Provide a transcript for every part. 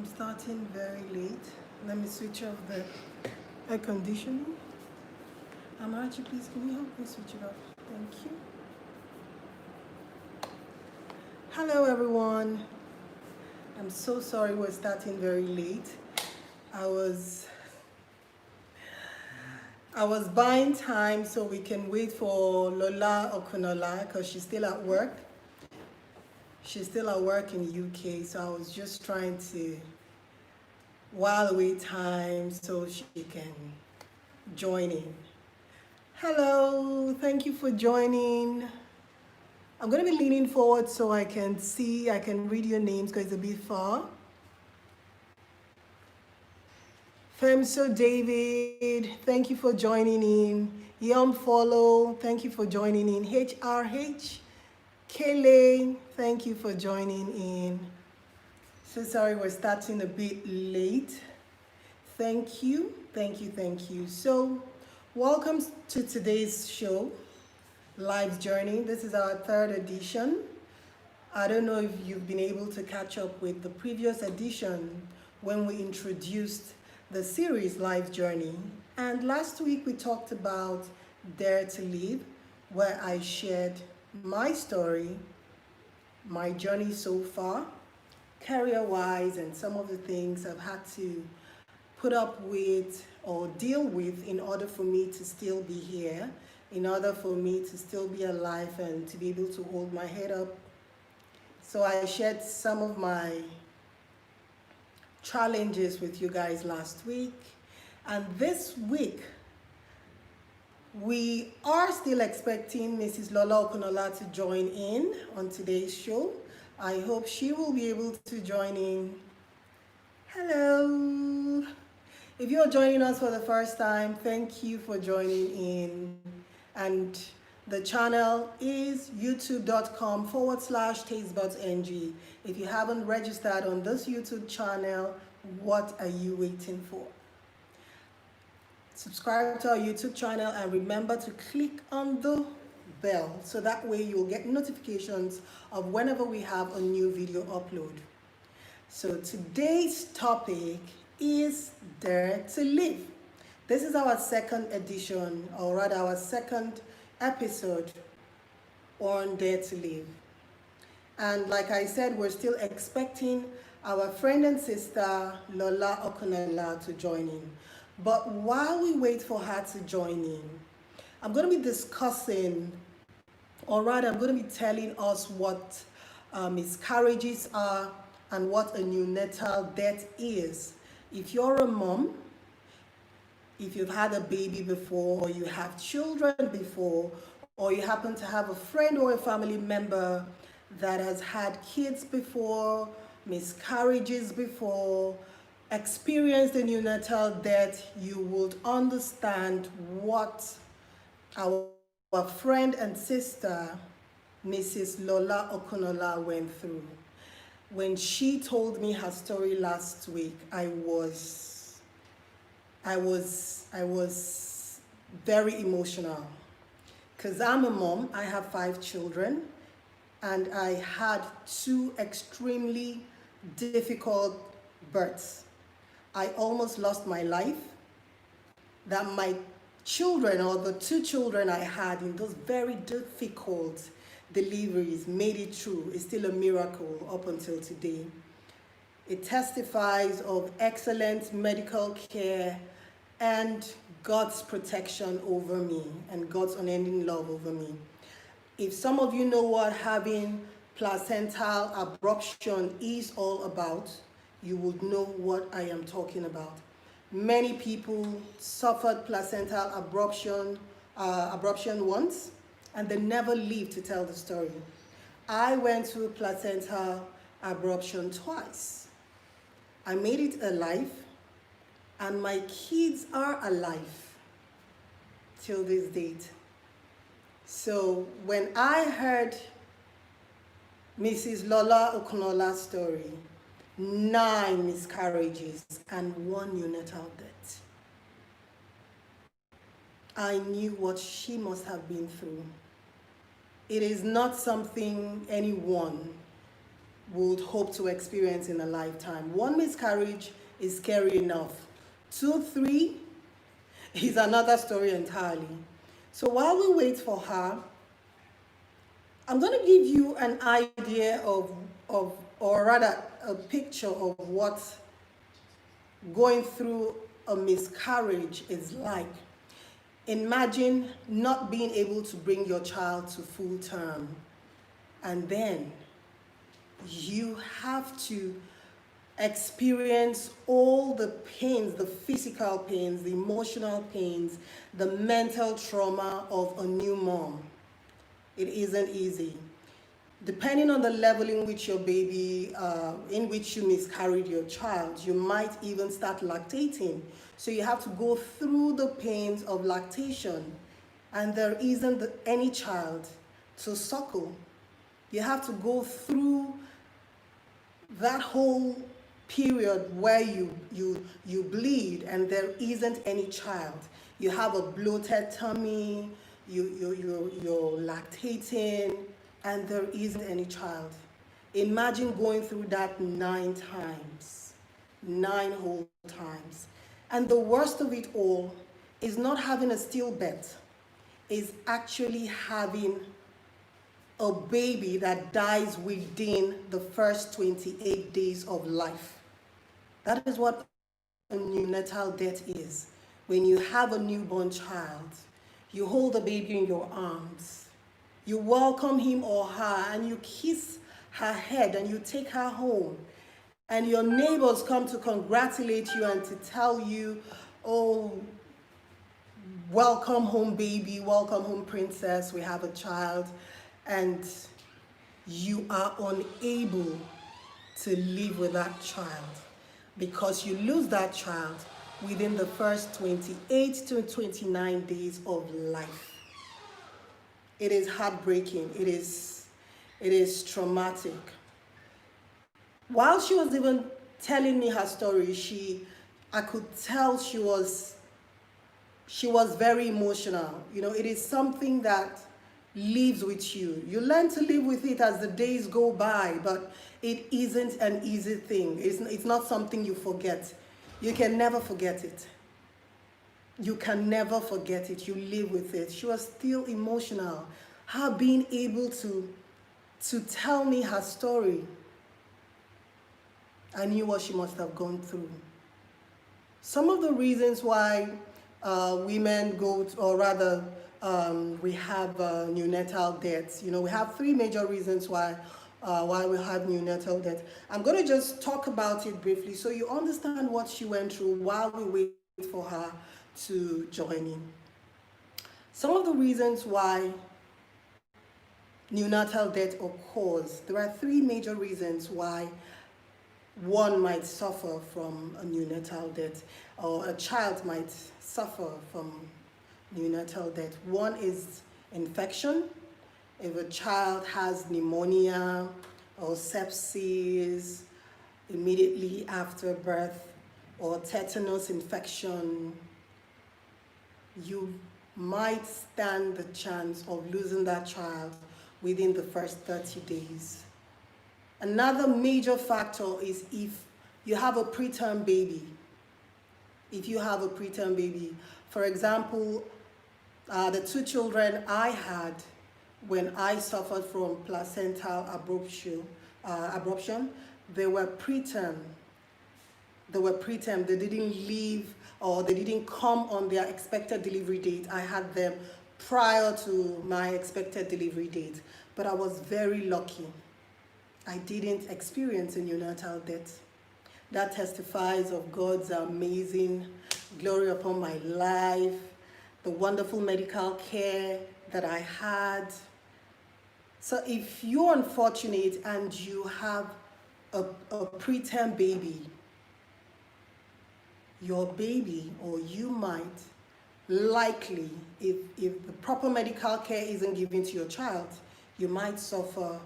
starting very late. Let me switch off the air conditioning. Amarachi, please, can you help me switch it off? Thank you. Hello, everyone. I'm so sorry we're starting very late. I was buying time so we can wait for Lola Okunola because she's still at work. She's still at work in the UK, so I was just trying to while away time so she can join in. Hello, thank you for joining. I'm going to be leaning forward so I can read your names because it's a bit far. Femso David, thank you for joining in. Yum Follow, thank you for joining in. HRH, Kele, thank you for joining in. So sorry we're starting a bit late. Thank you. So welcome to today's show, Life's Journey. This is our third edition. I don't know if you've been able to catch up with the previous edition when we introduced the series Life's Journey. And last week we talked about Dare to Live, where I shared my story, my journey so far, career-wise, and some of the things I've had to put up with or deal with in order for me to still be here, in order for me to still be alive and to be able to hold my head up. So I shared some of my challenges with you guys last week. And this week, we are still expecting Mrs. Lola Okunola to join in on today's show. I hope she will be able to join in. Hello. If you're joining us for the first time, thank you for joining in. And the channel is youtube.com/tastebudzng. If you haven't registered on this YouTube channel, what are you waiting for? Subscribe to our YouTube channel and remember to click on the bell so that way you'll get notifications of whenever we have a new video upload. So today's topic is Dare to Live. This is our second edition, or rather our second episode on Dare to Live. And like I said, we're still expecting our friend and sister Lola Okunola to join in. But while we wait for her to join in, I'm going to be discussing, or rather I'm going to be telling us what miscarriages are and what a neonatal death is. If you're a mom, if you've had a baby before, or you have children before, or you happen to have a friend or a family member that has had kids before, miscarriages before, experienced a neonatal death, you would understand what our friend and sister, Mrs. Lola Okunola, went through. When she told me her story last week, I was very emotional because I'm a mom. I have 5 children and I had 2 extremely difficult births. I almost lost my life. That my children, or the 2 children I had in those very difficult deliveries, made it through. It's still a miracle up until today. It testifies of excellent medical care and God's protection over me and God's unending love over me. If some of you know what having placental abruption is all about, you would know what I am talking about. Many people suffered placental abruption once, and they never lived to tell the story. I went through placental abruption twice. I made it alive, and my kids are alive till this date. So when I heard Mrs. Lola Okunola's story, 9 miscarriages and 1 neonatal death, I knew what she must have been through. It is not something anyone would hope to experience in a lifetime. One miscarriage is scary enough. Two, three is another story entirely. So while we wait for her, I'm going to give you an idea or rather a picture of what going through a miscarriage is like. Imagine not being able to bring your child to full term, and then you have to experience all the pains, the physical pains, the emotional pains, the mental trauma of a new mom. It isn't easy. Depending on the level in which your baby, in which you miscarried your child, you might even start lactating. So you have to go through the pains of lactation, and there isn't any child to suckle. You have to go through that whole period where you bleed and there isn't any child. You have a bloated tummy, you're lactating, and there isn't any child. Imagine going through that 9 times, 9 whole times. And the worst of it all is not having a stillbirth, is actually having a baby that dies within the first 28 days of life. That is what a neonatal death is. When you have a newborn child, you hold the baby in your arms, you welcome him or her, and you kiss her head and you take her home. And your neighbors come to congratulate you and to tell you, oh, welcome home baby, welcome home princess, we have a child. And you are unable to live with that child because you lose that child within the first 28 to 29 days of life. It is heartbreaking. It is traumatic. While she was even telling me her story, I could tell she was very emotional. You know, it is something that lives with you. You learn to live with it as the days go by, but it isn't an easy thing. It's not something you forget. You can never forget it. You can never forget it. You live with it. She was still emotional. Her being able to tell me her story, I knew what she must have gone through. Some of the reasons why women go to, or rather we have neonatal deaths. You know, we have 3 major reasons why we have neonatal death. I'm going to just talk about it briefly so you understand what she went through while we wait for her to join in. Some of the reasons why neonatal death occurs, there are 3 major reasons why one might suffer from a neonatal death, or a child might suffer from neonatal death. One is infection. If a child has pneumonia or sepsis immediately after birth, or tetanus infection, you might stand the chance of losing that child within the first 30 days. Another major factor is if you have a preterm baby. If you have a preterm baby, for example, the 2 children I had when I suffered from placental abruption, they were preterm. They didn't leave, or they didn't come on their expected delivery date. I had them prior to my expected delivery date, but I was very lucky. I didn't experience a neonatal death. That testifies of God's amazing glory upon my life, the wonderful medical care that I had. So if you're unfortunate and you have a preterm baby, your baby, or you might likely, if the proper medical care isn't given to your child, you might suffer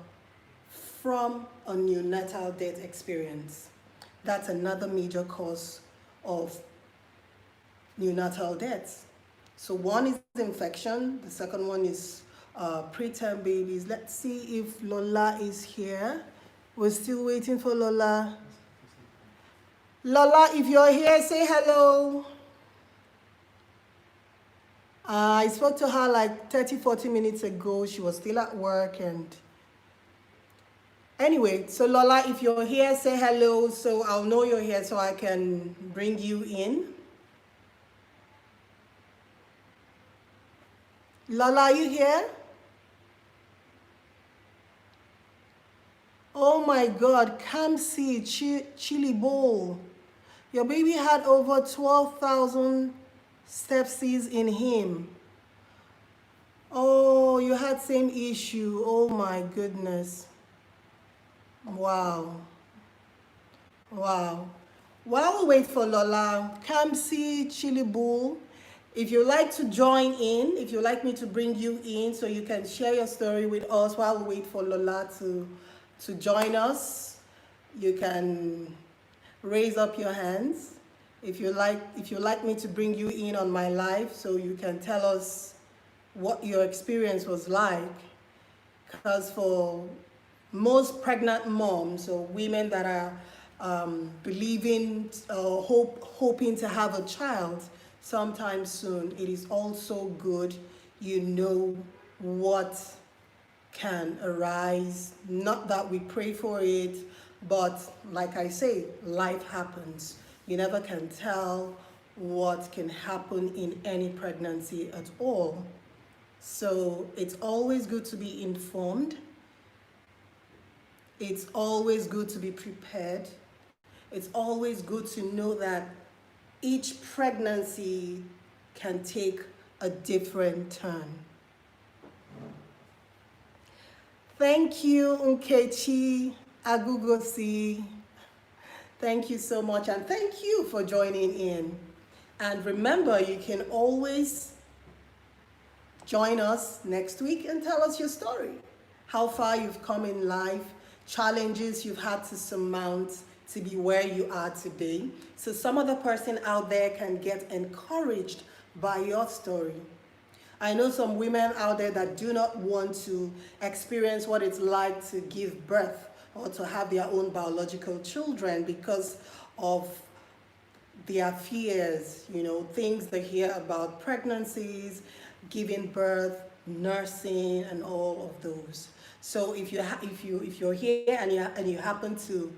from a neonatal death experience. That's another major cause of neonatal deaths. So one is infection, the second one is preterm babies. Let's see if Lola is here. We're still waiting for Lola. Lola, if you're here, say hello. I spoke to her like 30-40 minutes ago. She was still at work. And anyway, so Lola, if you're here, say hello so I'll know you're here so I can bring you in. Lola, are you here? Oh my God, Kamsi Chili Bowl. Your baby had over 12,000 stepsies in him. Oh, you had same issue. Oh my goodness. Wow. Wow. While we wait for Lola, Kamsi Chili Bowl, if you like to join in, if you like me to bring you in so you can share your story with us while we wait for Lola to join us, you can raise up your hands. If you like me to bring you in on my live so you can tell us what your experience was like. Because for most pregnant moms or women that are believing or hoping to have a child sometime soon, it is also good you know what can arise. Not that we pray for it, but like I say, life happens. You never can tell what can happen in any pregnancy at all. So it's always good to be informed. It's always good to be prepared. It's always good to know that each pregnancy can take a different turn. Thank you, Nkechi Agugosi. Thank you so much, and thank you for joining in. And remember, you can always join us next week and tell us your story. How far you've come in life, challenges you've had to surmount to be where you are today. So some other person out there can get encouraged by your story. I know some women out there that do not want to experience what it's like to give birth or to have their own biological children because of their fears, things they hear about pregnancies, giving birth, nursing, and all of those. So if you're here and you happen to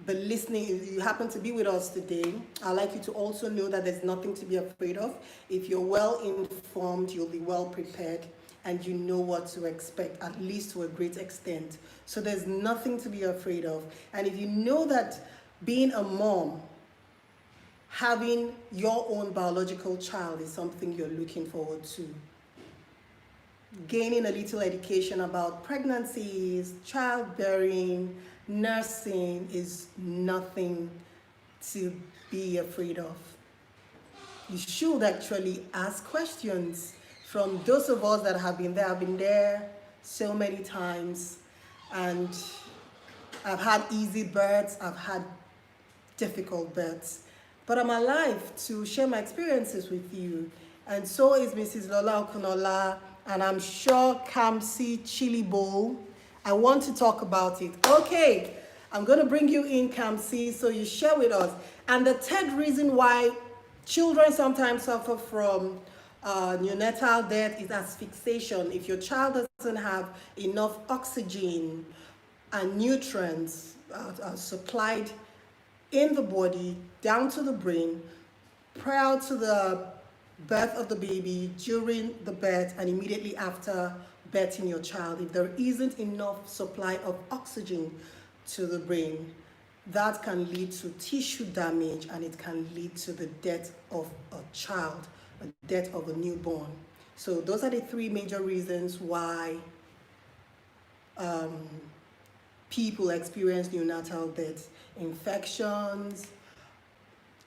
be listening, if you happen to be with us today, I'd like you to also know that there's nothing to be afraid of. If you're well informed, you'll be well prepared, and you know what to expect, at least to a great extent. So there's nothing to be afraid of. And if you know that being a mom, having your own biological child is something you're looking forward to, gaining a little education about pregnancies, childbearing, nursing is nothing to be afraid of. You should actually ask questions from those of us that have been there. I've been there so many times, and I've had easy births, I've had difficult births, but I'm alive to share my experiences with you. And so is Mrs. Lola Okunola, and I'm sure Kamsi Chili Bowl. I want to talk about it. Okay, I'm going to bring you in, Kamsi, so you share with us. And the third reason why children sometimes suffer from neonatal death is asphyxiation. If your child doesn't have enough oxygen and nutrients supplied in the body down to the brain prior to the birth of the baby, during the birth, and immediately after birthing your child, if there isn't enough supply of oxygen to the brain, that can lead to tissue damage, and it can lead to the death of a child, a death of a newborn. So those are the three major reasons why people experience neonatal deaths: infections,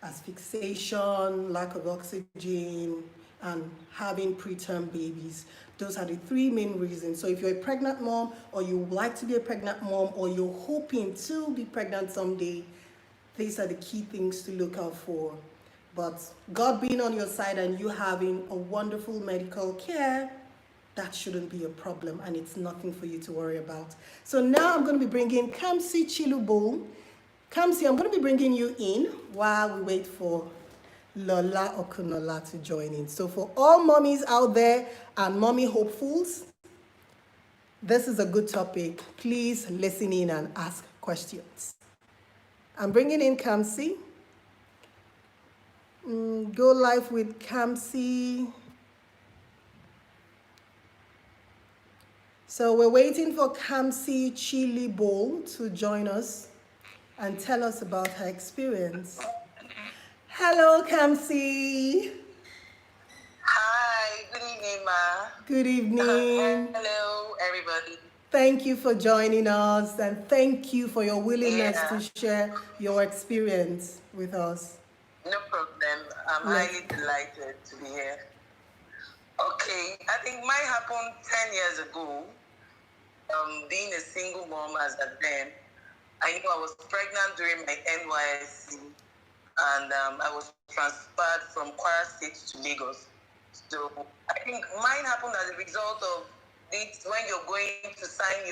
asphyxiation, lack of oxygen, and having preterm babies. Those are the three main reasons. So if you're a pregnant mom, or you would like to be a pregnant mom, or you're hoping to be pregnant someday, these are the key things to look out for. But God being on your side and you having a wonderful medical care, that shouldn't be a problem, and it's nothing for you to worry about. So now I'm going to be bringing Kamsi Chilubul. Kamsi, I'm going to be bringing you in while we wait for Lola Okunola to join in. So for all mommies out there and mommy hopefuls, this is a good topic. Please listen in and ask questions. I'm bringing in Kamsi. Go live with Kamsi. So we're waiting for Kamsi Chili Bowl to join us and tell us about her experience. Hello, Kamsi. Hi, good evening, Ma. Good evening. Hello, everybody. Thank you for joining us, and thank you for your willingness to share your experience with us. No problem. I'm highly delighted to be here. Okay, I think mine happened 10 years ago. Being a single mom as at then, I knew I was pregnant during my NYSC, and I was transferred from Kwara State to Lagos. So I think mine happened as a result of this when you're going to sign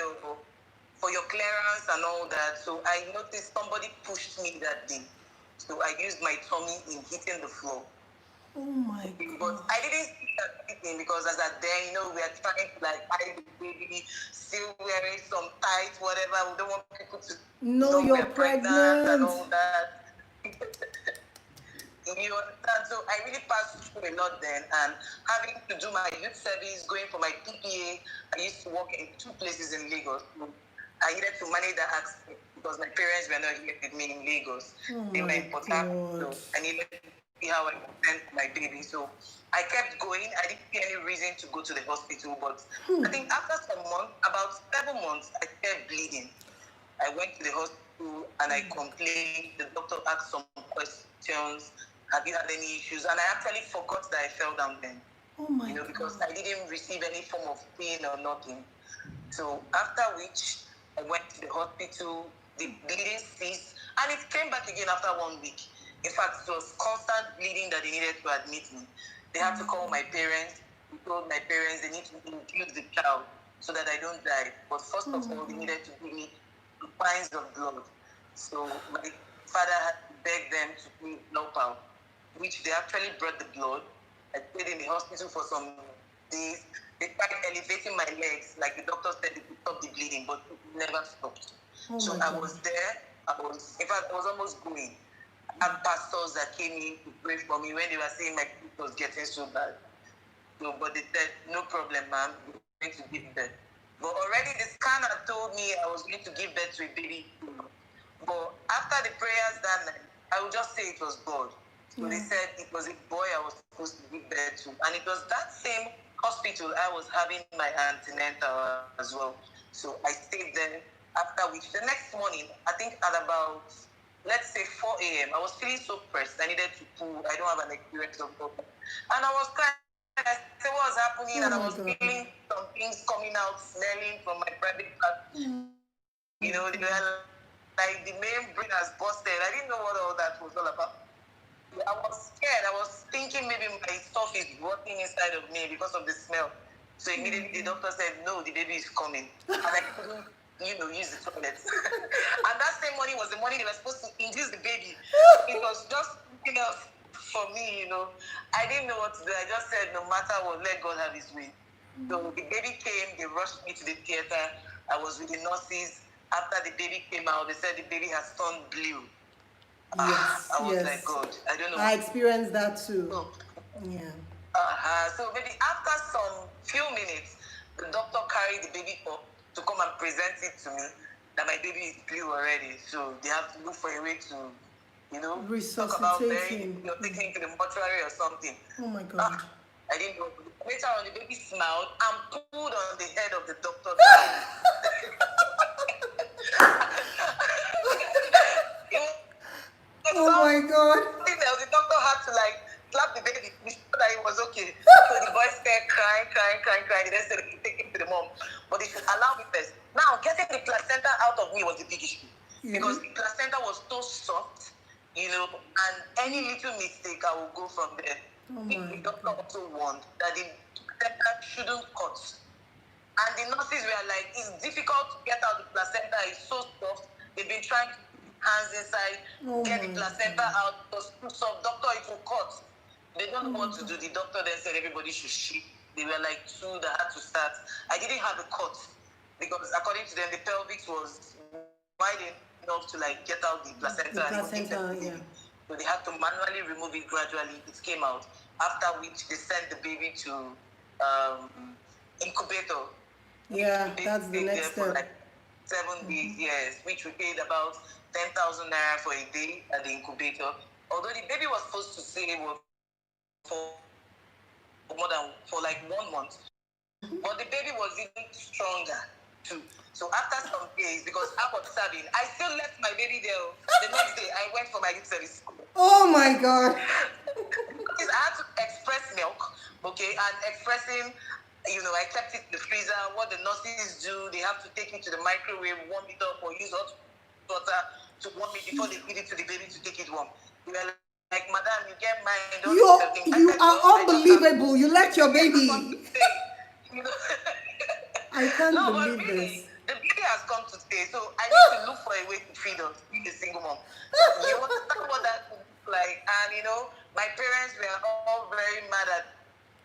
for your clearance and all that. So I noticed somebody pushed me that day. So I used my tummy in hitting the floor. Oh my God. But I didn't see that anything because as at then, we are trying to hide the baby, still wearing some tights, whatever. We don't want people to know you're pregnant and all that. You understand? So I really passed through a lot then, and having to do my youth service, going for my PPA, I used to work in 2 places in Lagos. I needed to manage that aspect because my parents were not here with me in Lagos. They were in Port Harcourt, so I needed to see how I could send my baby. So I kept going. I didn't see any reason to go to the hospital, but I think after some months, about 7 months, I started bleeding. I went to the hospital and I complained. The doctor asked some questions. Have you had any issues? And I actually forgot that I fell down then. Oh my God. Because I didn't receive any form of pain or nothing. So after which, I went to the hospital, the bleeding ceased, and it came back again after 1 week. In fact, it was constant bleeding that they needed to admit me. They had to call my parents. They told my parents they need to infuse the child so that I don't die. But first of all, they needed to give me 2 pints of blood. So my father had to beg them to bring blood out, which they actually brought the blood. I stayed in the hospital for some days. They tried elevating my legs, like the doctor said, they could stop the bleeding, but it never stopped. So I was there. In fact, I was almost going. I had pastors that came in to pray for me when they were saying my kid was getting so bad. So, but they said, no problem, ma'am, you're going to give birth. But already the scanner told me I was going to give birth to a baby. But after the prayers that night, I would just say it was God. So they said it was a boy I was supposed to give birth to. And it was that same hospital I was having my antenatal as well. So I stayed there, after which the next morning, I think at about, let's say 4 a.m., I was feeling so pressed. I needed to poo. I don't have an experience of problem. And I was crying. I said what was happening, and I was feeling some things coming out, smelling from my private part. They were like the main brain has busted. I didn't know what all that was all about. I was scared. I was thinking maybe my stuff is rotting inside of me because of the smell. So immediately the doctor said, no, the baby is coming. And I couldn't, use the toilet. And that same morning was the morning they were supposed to induce the baby. It was just something else for me, I didn't know what to do. I just said, no matter what, let God have his way. So the baby came, they rushed me to the theater. I was with the nurses. After the baby came out, they said the baby has turned blue. Yes, I was like, God, I don't know. I experienced that too. So maybe after some few minutes, the doctor carried the baby up to come and present it to me that my baby is blue already. So they have to look for a way to, talk about taking him to the mortuary or something. Oh my God. I didn't know. Later on, the baby smiled and pulled on the head of the doctor. Oh my God. The doctor had to slap the baby to be sure that it was okay. So the boy started crying. They then said, take him to the mom. But they should allow me first. Now, getting the placenta out of me was the big issue. Because the placenta was so soft, and any little mistake, I will go from there. The doctor also warned that the placenta shouldn't cut. And the nurses were like, it's difficult to get out the placenta, it's so soft. They've been trying to put hands inside, get the placenta out, because too soft. Doctor, it will cut. They don't know what to do. The doctor then said everybody should shit. They were like two that had to start. I didn't have a cut because according to them, the pelvis was wide enough to like get out the placenta. So they had to manually remove it gradually. It came out. After which they sent the baby to incubator. Yeah, that's the next step. For like 7 days, yes, which we paid about 10,000 naira for a day at the incubator. Although the baby was supposed to say was for like 1 month, but the baby was even stronger too. So after some days, because I was serving, I still left my baby there. The next day, I went for my youth service. Oh my God! Because I had to express milk, okay, and expressing. I kept it in the freezer. What the nurses do, they have to take it to the microwave, warm it up, or use hot water to warm it before they feed it to the baby to take it warm. They were like, Madam, you get mine. You are unbelievable. You left your baby. I can't believe this. The baby has come to stay, so I need to look for a way to feed us, being a single mom. You understand what that would look like? And my parents were all very mad at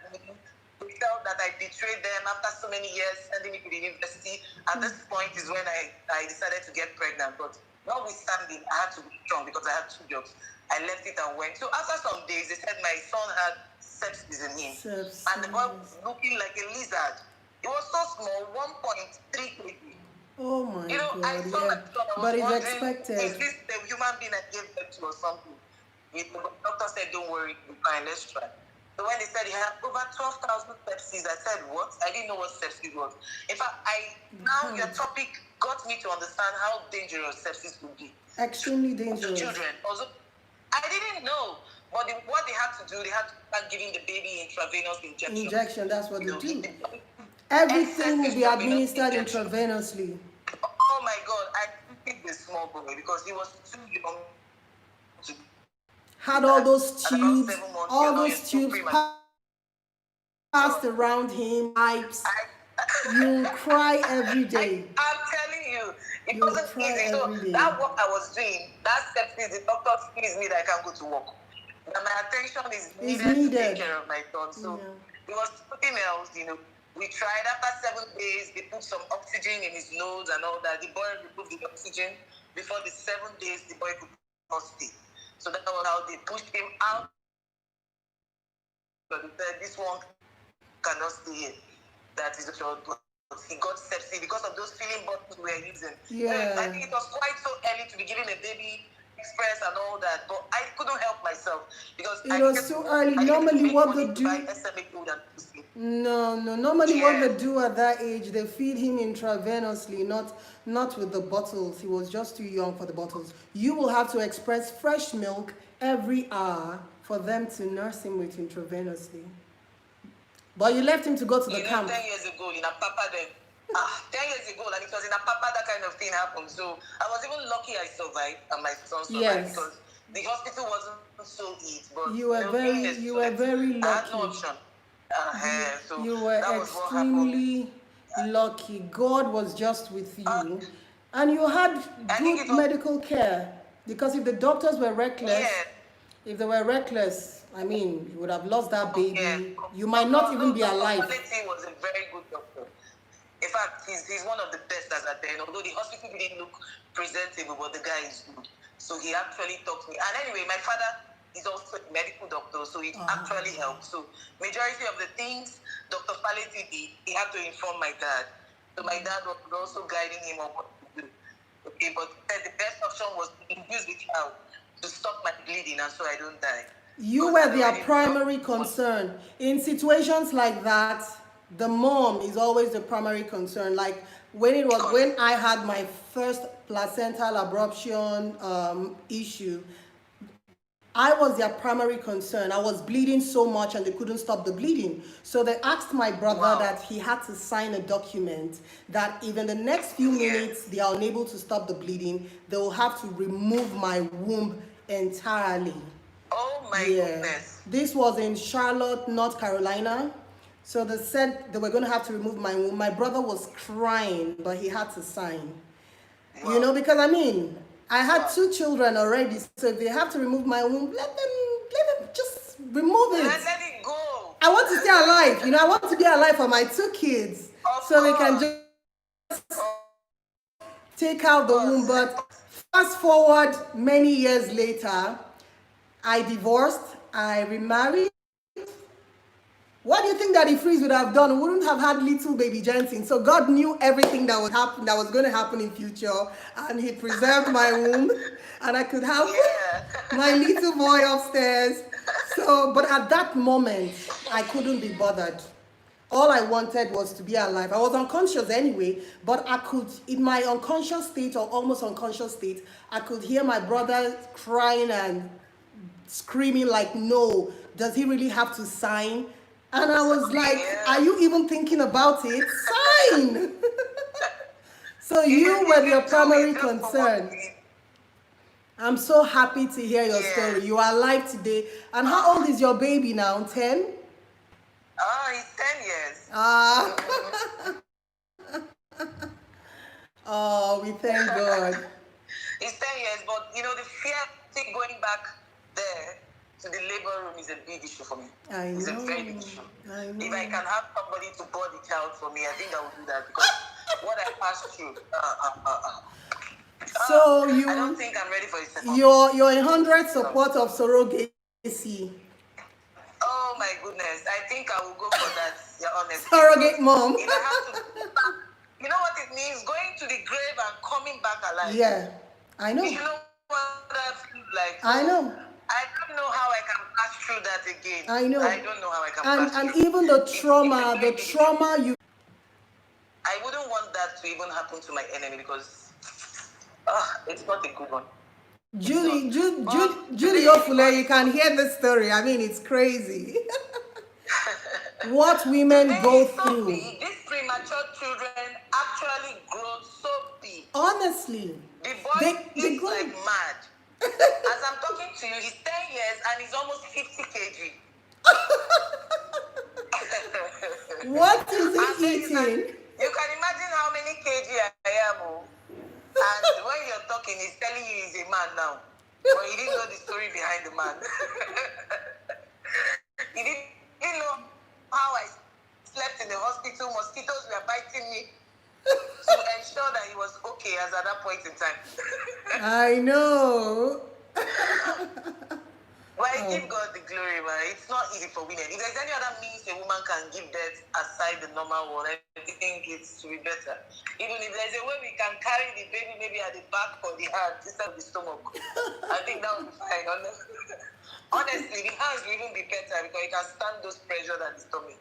me. They felt that I betrayed them after so many years sending me to the university. At this point is when I decided to get pregnant. But notwithstanding, I had to be strong because I had 2 jobs. I left it and went. So after some days, they said my son had sepsis in him. And the boy was looking like a lizard. It was so small, 1.3 kg. Oh my God, I saw my son. But it's expected. Is this the human being I gave birth to or something? The doctor said, don't worry, we're fine, let's try. So when they said he had over 12,000 sepsis, I said, what? I didn't know what sepsis was. In fact, now your topic got me to understand how dangerous sepsis could be. Extremely dangerous. To children. Also, I didn't know. But what they had to do, they had to start giving the baby intravenous injection. Injection, that's what they do. Everything will be administered intravenously. Oh my God, I picked the small boy because he was too young to had all those tubes, passed around him, pipes. You cry every day. I'm telling you, it wasn't easy. So that work I was doing, that sepsis, the doctor squeezed me that I can't go to work. And my attention is needed to take care of my son. So it was something else, We tried after 7 days, they put some oxygen in his nose and all that. The boy removed the oxygen. Before the 7 days, the boy could not stay. So that was how they pushed him out. But they said, this one cannot stay here. That is the short. He got sepsis because of those filling bottles we were using. Yeah. I think it was quite so early to be giving a baby express and all that, but I couldn't help myself because it was too early. Normally, what they do. Normally what they do at that age, they feed him intravenously, not with the bottles. He was just too young for the bottles. You will have to express fresh milk every hour for them to nurse him with intravenously. But you left him to go to the camp. 10 years ago, in Apapa then. 10 years ago, and it was in Apapa that kind of thing happened. So I was even lucky I survived and my son survived because the hospital wasn't so easy. But you were very lucky. I had no option. So you were extremely lucky. God was just with you. And you had good medical care. Because if the doctors were reckless, if they were reckless, I mean, you would have lost that baby. You might not even be alive. Quality was a very good doctor. In fact, he's one of the best as at then. Although the hospital didn't look presentable, but the guy is good. So he actually talked to me. And anyway, my father is also a medical doctor, so it actually helped. So majority of the things Dr. Paleti did, he had to inform my dad. So my dad was also guiding him on what to do. Okay, but the best option was to induce the child to stop my bleeding and so I don't die. You were their primary concern. In situations like that, the mom is always the primary concern. Like when I had my first placental abruption issue, I was their primary concern. I was bleeding so much and they couldn't stop the bleeding. So they asked my brother that he had to sign a document that if in the next few minutes they are unable to stop the bleeding, they will have to remove my womb entirely. Oh my goodness. This was in Charlotte, North Carolina. So they said they were going to have to remove my womb. My brother was crying, but he had to sign. Wow. You know, because I mean, I had Wow. 2 children already. So if they have to remove my womb, let them just remove it. Let it go. I want to stay alive. You know, I want to be alive for my 2 kids. Of So they can course. just take out the womb. But fast forward many years later, I divorced, I remarried. What do you think Daddy Freeze would have done? We wouldn't have had little baby Jensen. So God knew everything that would happen, that was going to happen in future, and He preserved my womb, and I could have my little boy upstairs. So, but at that moment, I couldn't be bothered. All I wanted was to be alive. I was unconscious anyway, but I could, in my unconscious state or almost unconscious state, I could hear my brother crying and screaming like, no, does he really have to sign? And I was like, are you even thinking about it? Sign! So you were your primary concern. I'm so happy to hear your story. You are alive today. And how old is your baby now? 10? Oh, he's 10 years. Oh, we thank God. He's 10 years, but you know, the fear thing going back there to the labor room is a big issue for me. I know. It's a very big issue. I know. If I can have somebody to board the child for me, I think I will do that, because what I passed through. So I don't think I'm ready for it. you're in 100 support of surrogacy. Oh my goodness, I think I will go for that. You're honest. Surrogate mom. If I have to, you know what it means? Going to the grave and coming back alive. Yeah, I know. You know what that feels like? I know. I don't know how I can pass through that again. I know. I don't know how I can pass And through. even the trauma you. I wouldn't want that to even happen to my enemy, because it's not a good one. Julie Ofule, you can hear the story. I mean, it's crazy. What women go through. Big. These premature children actually grow so big. Honestly. The boy is like mad. As I'm talking to you, he's 10 years and he's almost 50 kg. What is he eating? You can imagine how many kg I am. And when you're talking, he's telling you he's a man now. But he didn't know the story behind the man. He didn't know how I slept in the hospital. Mosquitoes were biting me to ensure that he was okay as at that point in time. I know. But I give God the glory, man. It's not easy for women. If there's any other means a woman can give birth aside the normal one, I think it's to be better. Even if there's a way we can carry the baby maybe at the back or the hand instead of the stomach, I think that would be fine. Honestly, the hands will even be better, because you can stand those pressure at the stomach.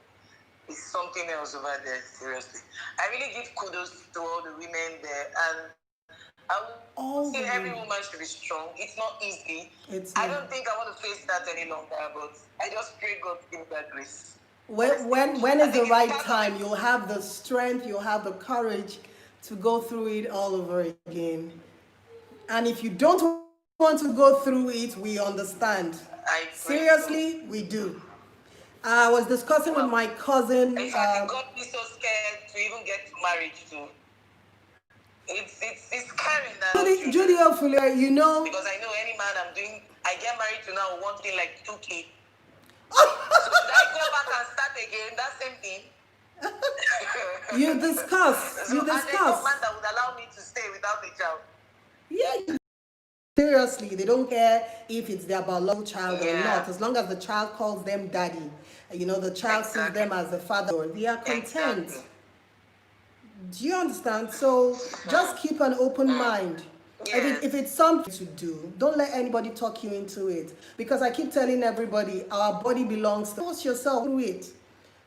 It's something else over there, seriously. I really give kudos to all the women there, and I would say every woman should be strong. It's not easy. I don't think I want to face that any longer, but I just pray God give me that grace. When is the right time? You'll have the strength, you'll have the courage to go through it all over again. And if you don't want to go through it, we understand. Seriously, we do. I was discussing with my cousin. In fact, it got me so scared to even get married to. It's scary now. Judy Ofule, you know. Because I know any man I get married to now wanting like 2 kids. So should I go back and start again? That same thing. You discuss. And there's no man that would allow me to stay without a child. Yeah. Seriously, they don't care if it's their biological child or not. As long as the child calls them daddy, you know, the child sees them as a father, they are content. Exactly. Do you understand? So just keep an open mind. Yes. If it's something to do, don't let anybody talk you into it. Because I keep telling everybody, our body belongs to us. Force yourself through it.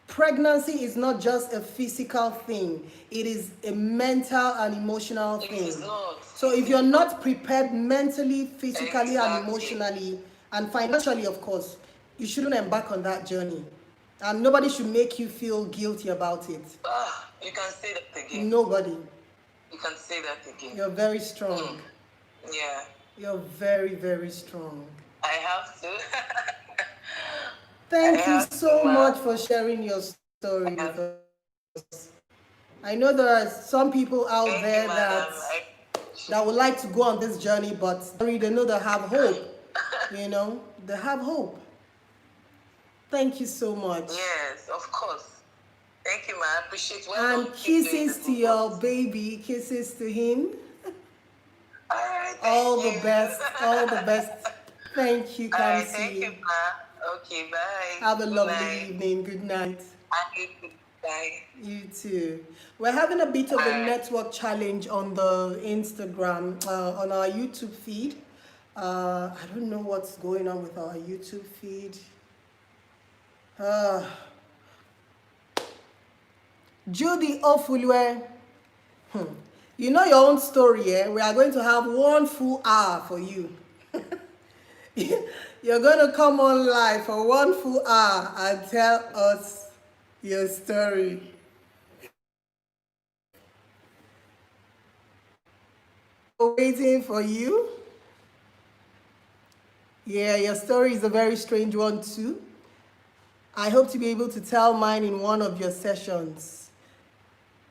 Pregnancy is not just a physical thing. It is a mental and emotional thing. So if you're not prepared mentally, physically, and emotionally, and financially, of course, you shouldn't embark on that journey. And nobody should make you feel guilty about it. You can say that again. Nobody. You can say that again. You're very strong. Yeah. You're very, very strong. I have to. Thank you so much for sharing your story. story with us. I know there are some people out Thank there you, that would like to go on this journey, but they know they have hope. You know, they have hope. Thank you so much. Yes, of course. Thank you, ma. I appreciate it. And kisses to your baby, kisses to him. All right, all the best, all the best. Thank you, Kamsi. All right, thank you, ma. Okay, bye. Have a Good lovely night. evening. Good night. Bye. You too. We're having a bit of a Bye. network challenge on the Instagram, on our YouTube feed. I don't know what's going on with our YouTube feed. Judy Ofulwe, you know your own story, eh? We are going to have 1 full hour for you. You're going to come on live for 1 full hour and tell us your story. Waiting for you. Yeah, your story is a very strange one too. I hope to be able to tell mine in one of your sessions.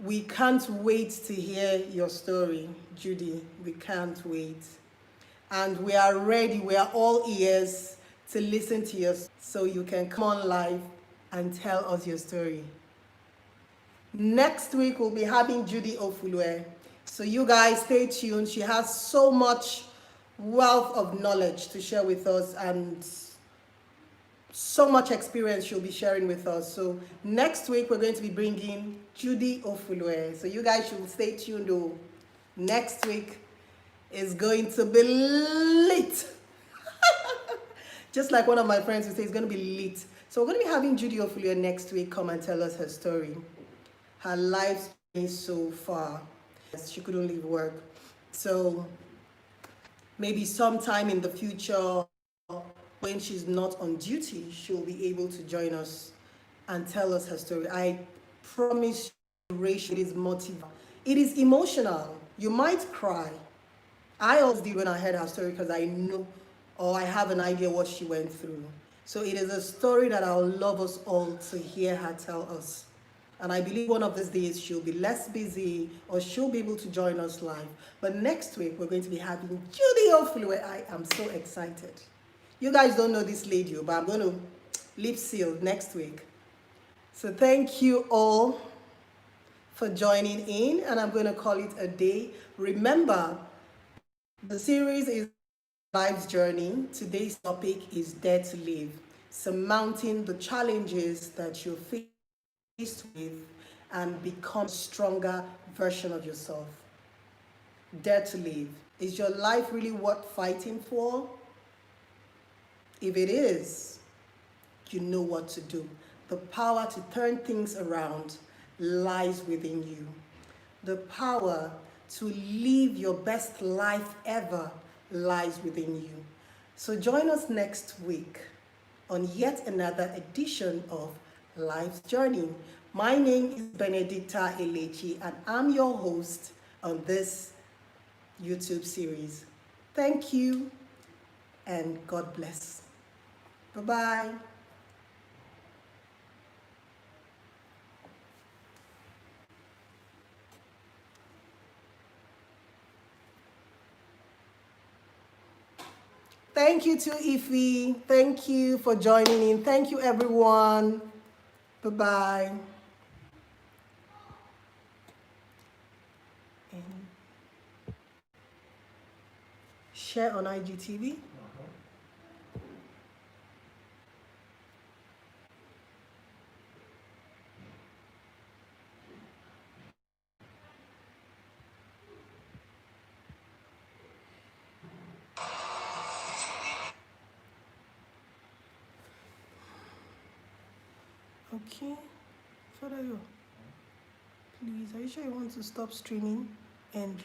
We can't wait to hear your story, Judy. We can't wait. And we are ready, we are all ears to listen to you so you can come on live and tell us your story. Next week, we'll be having Judy Ofulwe. So you guys stay tuned. She has so much wealth of knowledge to share with us and so much experience she'll be sharing with us. So next week, we're going to be bringing Judy Ofulwe. So you guys should stay tuned though. Next week is going to be lit. Just like one of my friends would say, it's going to be lit. So we're going to be having Judy Ofulwe next week come and tell us her story. Her life journey so far. She couldn't leave work. So maybe sometime in the future, when she's not on duty, she'll be able to join us and tell us her story. I promise you, it is motivating. It is emotional. You might cry. I always did when I heard her story because I know or I have an idea what she went through. So it is a story that I would love us all to hear her tell us. And I believe one of these days she'll be less busy or she'll be able to join us live. But next week, we're going to be having Judy Ofulwe. I am so excited. You guys don't know this lady, but I'm going to lip seal next week. So thank you all for joining in, and I'm going to call it a day. Remember, the series is Life's Journey. Today's topic is Dare to Live, surmounting the challenges that you're faced with and become a stronger version of yourself. Dare to live. Is your life really worth fighting for? If it is, you know what to do. The power to turn things around lies within you. The power to live your best life ever lies within you. So join us next week on yet another edition of Life's Journey. My name is Benedicta Elechi, and I'm your host on this YouTube series. Thank you, and God bless. Bye-bye. Thank you to Ify. Thank you for joining in. Thank you, everyone. Bye-bye. Share on IGTV. Okay, Father, please, are you sure you want to stop streaming and